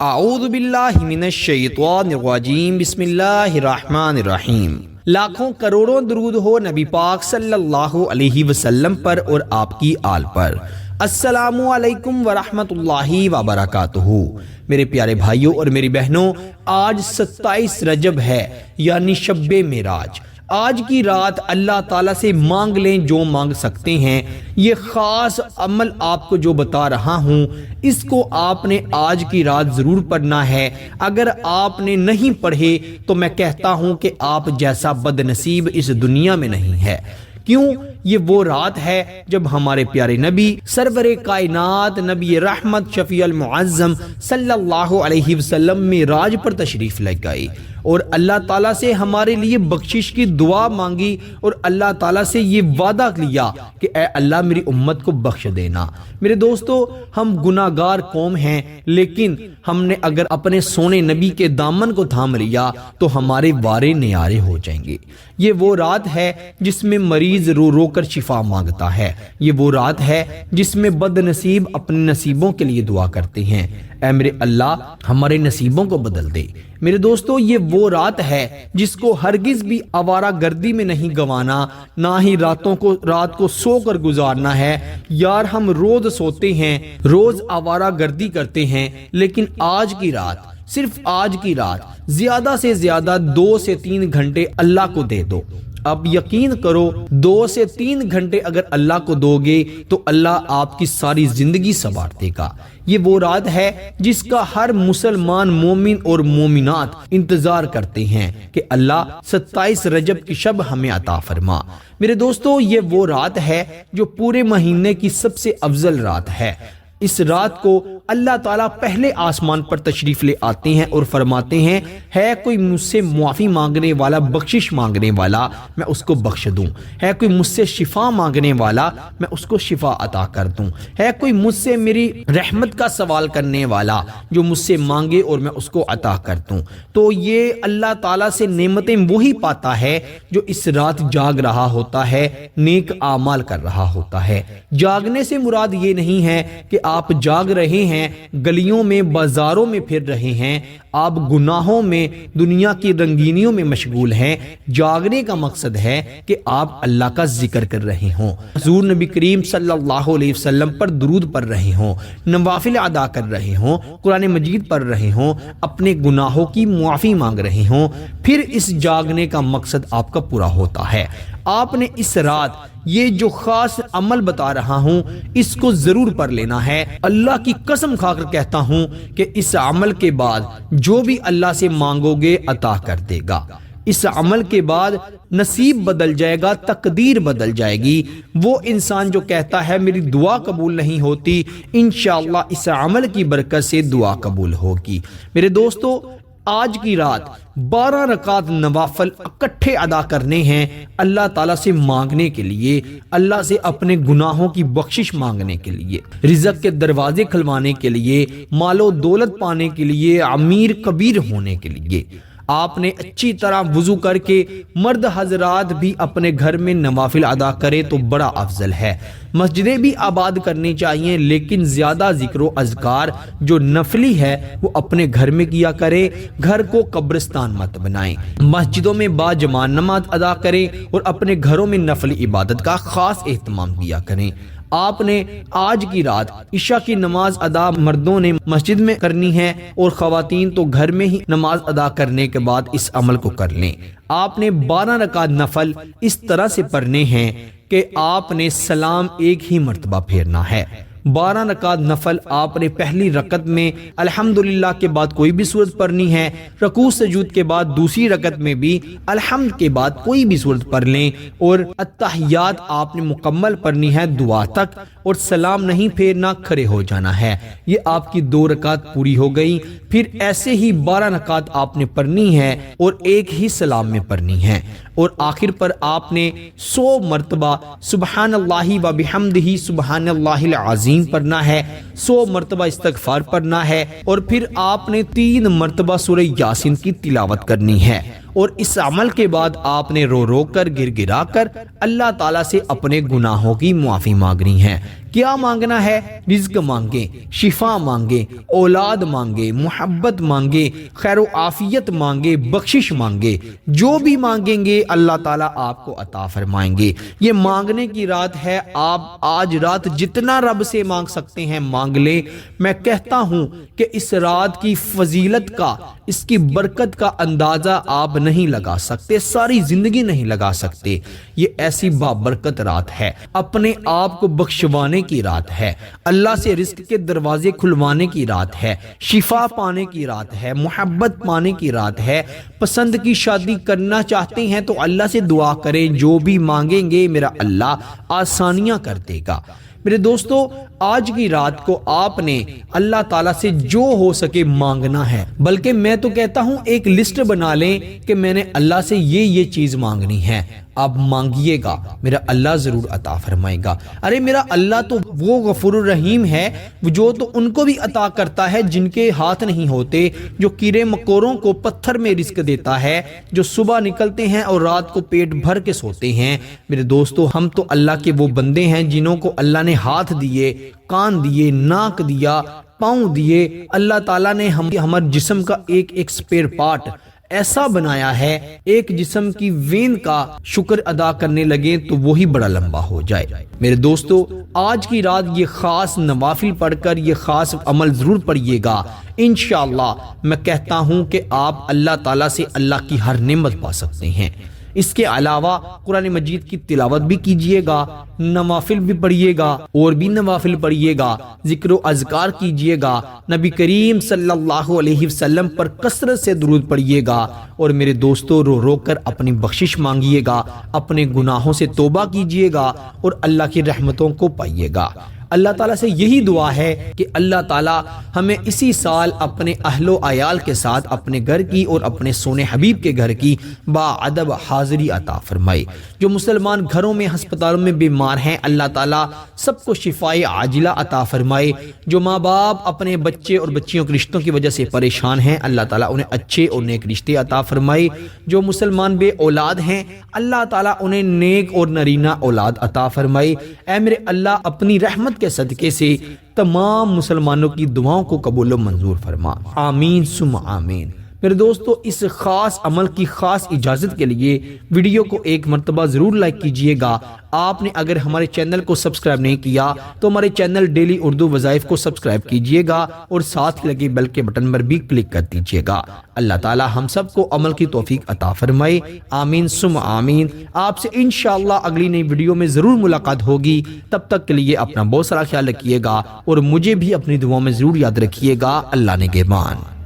اعوذ باللہ من الشیطان الرجیم بسم اللہ الرحمن الرحیم۔ لاکھوں کروڑوں درود ہو نبی پاک صلی اللہ علیہ وسلم پر اور آپ کی آل پر۔ السلام علیکم ورحمۃ اللہ وبرکاتہ۔ میرے پیارے بھائیوں اور میری بہنوں، آج 27 رجب ہے یعنی شب معراج۔ آج کی رات اللہ تعالیٰ سے مانگ لیں جو مانگ سکتے ہیں۔ یہ خاص عمل آپ کو جو بتا رہا ہوں، اس کو آپ نے آج کی رات ضرور پڑھنا ہے۔ اگر آپ نے نہیں پڑھے تو میں کہتا ہوں کہ آپ جیسا بد نصیب اس دنیا میں نہیں ہے۔ کیوں؟ یہ وہ رات ہے جب ہمارے پیارے نبی سرور کائنات نبی رحمت شفیع المعظم صلی اللہ علیہ وسلم معراج پر تشریف لے گئے اور اللہ تعالیٰ سے ہمارے لیے بخشش کی دعا مانگی اور اللہ تعالیٰ سے یہ وعدہ لیا کہ اے اللہ میری امت کو بخش دینا۔ میرے دوستو، ہم گناہگار قوم ہیں، لیکن ہم نے اگر اپنے سونے نبی کے دامن کو تھام لیا تو ہمارے وارے نیارے ہو جائیں گے۔ یہ وہ رات ہے جس میں مریض رو رو کر شفا مانگتا ہے۔ یہ وہ رات ہے جس میں بد نصیب اپنے نصیبوں کے لیے دعا کرتے ہیں، اے میرے اللہ ہمارے نصیبوں کو بدل دے۔ میرے دوستو، یہ وہ رات ہے جس کو ہرگز بھی آوارہ گردی میں نہیں گوانا، نہ ہی رات کو سو کر گزارنا ہے۔ یار ہم روز سوتے ہیں، روز آوارہ گردی کرتے ہیں، لیکن آج کی رات، صرف آج کی رات زیادہ سے زیادہ 2 سے 3 گھنٹے اللہ کو دے دو۔ اب یقین کرو 2 سے 3 گھنٹے اگر اللہ کو دو گے تو اللہ آپ کی ساری زندگی سنوار دے گا۔ یہ وہ رات ہے جس کا ہر مسلمان مومن اور مومنات انتظار کرتے ہیں کہ اللہ 27 رجب کی شب ہمیں عطا فرما۔ میرے دوستو، یہ وہ رات ہے جو پورے مہینے کی سب سے افضل رات ہے۔ اس رات کو اللہ تعالیٰ پہلے آسمان پر تشریف لے آتے ہیں اور فرماتے ہیں، ہے کوئی مجھ سے معافی مانگنے والا، بخشش مانگنے والا، میں اس کو بخش دوں۔ ہے کوئی مجھ سے شفا مانگنے والا، میں اس کو شفا عطا کر دوں۔ ہے کوئی مجھ سے میری رحمت کا سوال کرنے والا، جو مجھ سے مانگے اور میں اس کو عطا کر دوں۔ تو یہ اللہ تعالیٰ سے نعمتیں وہی پاتا ہے جو اس رات جاگ رہا ہوتا ہے، نیک اعمال کر رہا ہوتا ہے۔ جاگنے سے مراد یہ نہیں ہے کہ آپ جاگ رہے ہیں، گلیوں میں بازاروں میں پھر رہے ہیں، آپ گناہوں میں، دنیا کی رنگینیوں میں مشغول ہیں۔ جاگنے کا مقصد ہے کہ آپ اللہ کا ذکر کر رہے ہوں، حضور نبی کریم صلی اللہ علیہ وسلم پر درود پڑھ رہے ہوں، نوافل ادا کر رہے ہوں، قرآن مجید پڑھ رہے ہوں، اپنے گناہوں کی معافی مانگ رہے ہوں، پھر اس جاگنے کا مقصد آپ کا پورا ہوتا ہے۔ آپ نے اس رات یہ جو خاص عمل بتا رہا ہوں، اس کو ضرور پڑھ لینا ہے۔ اللہ کی قسم کھا کر کہتا ہوں کہ اس عمل کے بعد جو بھی اللہ سے مانگو گے عطا کر دے گا۔ اس عمل کے بعد نصیب بدل جائے گا، تقدیر بدل جائے گی۔ وہ انسان جو کہتا ہے میری دعا قبول نہیں ہوتی، انشاءاللہ اس عمل کی برکت سے دعا قبول ہوگی۔ میرے دوستو، آج کی رات 12 رکعت نوافل اکٹھے ادا کرنے ہیں، اللہ تعالیٰ سے مانگنے کے لیے، اللہ سے اپنے گناہوں کی بخشش مانگنے کے لیے، رزق کے دروازے کھلوانے کے لیے، مال و دولت پانے کے لیے، امیر کبیر ہونے کے لیے۔ آپ نے اچھی طرح وضو کر کے، مرد حضرات بھی اپنے گھر میں نوافل ادا کرے تو بڑا افضل ہے۔ مسجدیں بھی آباد کرنی چاہیے، لیکن زیادہ ذکر و اذکار جو نفلی ہے وہ اپنے گھر میں کیا کرے، گھر کو قبرستان مت بنائیں۔ مسجدوں میں با جماعت نماز ادا کریں اور اپنے گھروں میں نفلی عبادت کا خاص اہتمام کیا کریں۔ آپ نے آج کی رات عشاء کی نماز ادا مردوں نے مسجد میں کرنی ہے اور خواتین تو گھر میں ہی نماز ادا کرنے کے بعد اس عمل کو کر لیں۔ آپ نے 12 رکعت نفل اس طرح سے پڑھنے ہیں کہ آپ نے سلام ایک ہی مرتبہ پھیرنا ہے۔ 12 رکعت نفل آپ نے پہلی رکعت میں الحمدللہ کے بعد کوئی بھی سورت پڑھنی ہے، رکوع سجود کے بعد دوسری رکعت میں بھی الحمد کے بعد کوئی بھی سورت پڑھ لیں، اور التحیات آپ نے مکمل پڑھنی ہے دعا تک، اور سلام نہیں پھیرنا، کھڑے ہو جانا ہے۔ یہ آپ کی 2 رکعت پوری ہو گئی۔ پھر ایسے ہی 12 رکعت آپ نے پڑھنی ہے اور ایک ہی سلام میں پڑھنی ہے، اور آخر پر آپ نے 100 مرتبہ سبحان اللہ و بحمدہ سبحان اللہ العظیم پڑھنا ہے، 100 مرتبہ استغفار پڑھنا ہے، اور پھر آپ نے 3 مرتبہ سورہ یاسین کی تلاوت کرنی ہے۔ اور اس عمل کے بعد آپ نے رو رو کر، گر گرا کر اللہ تعالیٰ سے اپنے گناہوں کی معافی مانگنی ہے، کیا مانگنا ہے؟ رزق مانگیں، شفا مانگیں، اولاد مانگیں، محبت مانگیں، خیر و عافیت مانگیں، بخشش مانگیں۔ جو بھی مانگیں گے اللہ تعالیٰ آپ کو عطا فرمائیں گے۔ یہ مانگنے کی رات ہے، آپ آج رات جتنا رب سے مانگ سکتے ہیں مانگ لیں۔ میں کہتا ہوں کہ اس رات کی فضیلت کا، اس کی برکت کا اندازہ آپ نہیں لگا سکتے، ساری زندگی نہیں لگا سکتے۔ یہ ایسی بابرکت رات ہے، اپنے آپ کو بخشوانے کی رات ہے، اللہ سے رزق کے دروازے کھلوانے کی رات ہے، شفا پانے کی رات ہے، محبت پانے کی رات ہے۔ پسند کی شادی کرنا چاہتے ہیں تو اللہ سے دعا کریں، جو بھی مانگیں گے میرا اللہ آسانیاں کر دے گا۔ میرے دوستو، آج کی رات کو آپ نے اللہ تعالیٰ سے جو ہو سکے مانگنا ہے، بلکہ میں تو کہتا ہوں ایک لسٹ بنا لیں کہ میں نے اللہ سے یہ چیز مانگنی ہے۔ آپ مانگیے گا، میرا اللہ ضرور عطا فرمائے گا۔ ارے میرا اللہ تو وہ غفور الرحیم ہے، جو تو ان کو بھی عطا کرتا ہے جن کے ہاتھ نہیں ہوتے، جو کیڑے مکوڑوں کو پتھر میں رزق دیتا ہے، جو صبح نکلتے ہیں اور رات کو پیٹ بھر کے سوتے ہیں۔ میرے دوستو، ہم تو اللہ کے وہ بندے ہیں جنہوں کو اللہ نے ہاتھ دیے، کان دیے، ناک دیا، پاؤں دیے۔ اللہ تعالیٰ نے ہمارے جسم کا ایک سپیئر پارٹ ایسا بنایا ہے، ایک جسم کی وین کا شکر ادا کرنے لگے تو وہی بڑا لمبا ہو جائے۔ میرے دوستو، آج کی رات یہ خاص نوافل پڑھ کر یہ خاص عمل ضرور پڑھیے گا۔ انشاءاللہ میں کہتا ہوں کہ آپ اللہ تعالیٰ سے اللہ کی ہر نعمت پا سکتے ہیں۔ اس کے علاوہ قرآن مجید کی تلاوت بھی کیجئے گا، نوافل بھی پڑھیے گا، اور بھی نوافل پڑھیے گا، ذکر و اذکار کیجئے گا، نبی کریم صلی اللہ علیہ وسلم پر کثرت سے درود پڑھیے گا، اور میرے دوستو رو رو کر اپنی بخشش مانگیے گا، اپنے گناہوں سے توبہ کیجئے گا، اور اللہ کی رحمتوں کو پائیے گا۔ اللہ تعالیٰ سے یہی دعا ہے کہ اللہ تعالیٰ ہمیں اسی سال اپنے اہل و عیال کے ساتھ اپنے گھر کی اور اپنے سونے حبیب کے گھر کی باادب حاضری عطا فرمائے۔ جو مسلمان گھروں میں، ہسپتالوں میں بیمار ہیں، اللہ تعالیٰ سب کو شفائے عاجلہ عطا فرمائے۔ جو ماں باپ اپنے بچے اور بچیوں کے رشتوں کی وجہ سے پریشان ہیں، اللہ تعالیٰ انہیں اچھے اور نیک رشتے عطا فرمائے۔ جو مسلمان بے اولاد ہیں، اللہ تعالیٰ انہیں نیک اور نرینہ اولاد عطا فرمائے۔ اے میرے اللہ، اپنی رحمت کے صدقے سے تمام مسلمانوں کی دعاؤں کو قبول و منظور فرما، آمین ثم آمین۔ میرے دوستو، اس خاص عمل کی خاص اجازت کے لیے ویڈیو کو ایک مرتبہ ضرور لائک کیجئے گا۔ آپ نے اگر ہمارے چینل کو سبسکرائب نہیں کیا تو ہمارے چینل ڈیلی اردو وظائف کو سبسکرائب کیجئے گا، اور ساتھ لگے بیل کے بٹن پر بھی کلک کر دیجئے گا۔ اللہ تعالی ہم سب کو عمل کی توفیق عطا فرمائے، آمین ثم آمین۔ آپ سے انشاءاللہ اگلی نئی ویڈیو میں ضرور ملاقات ہوگی۔ تب تک کے لیے اپنا بہت سارا خیال رکھیے گا، اور مجھے بھی اپنی دعاؤں میں ضرور یاد رکھیے گا۔ اللہ نگہبان۔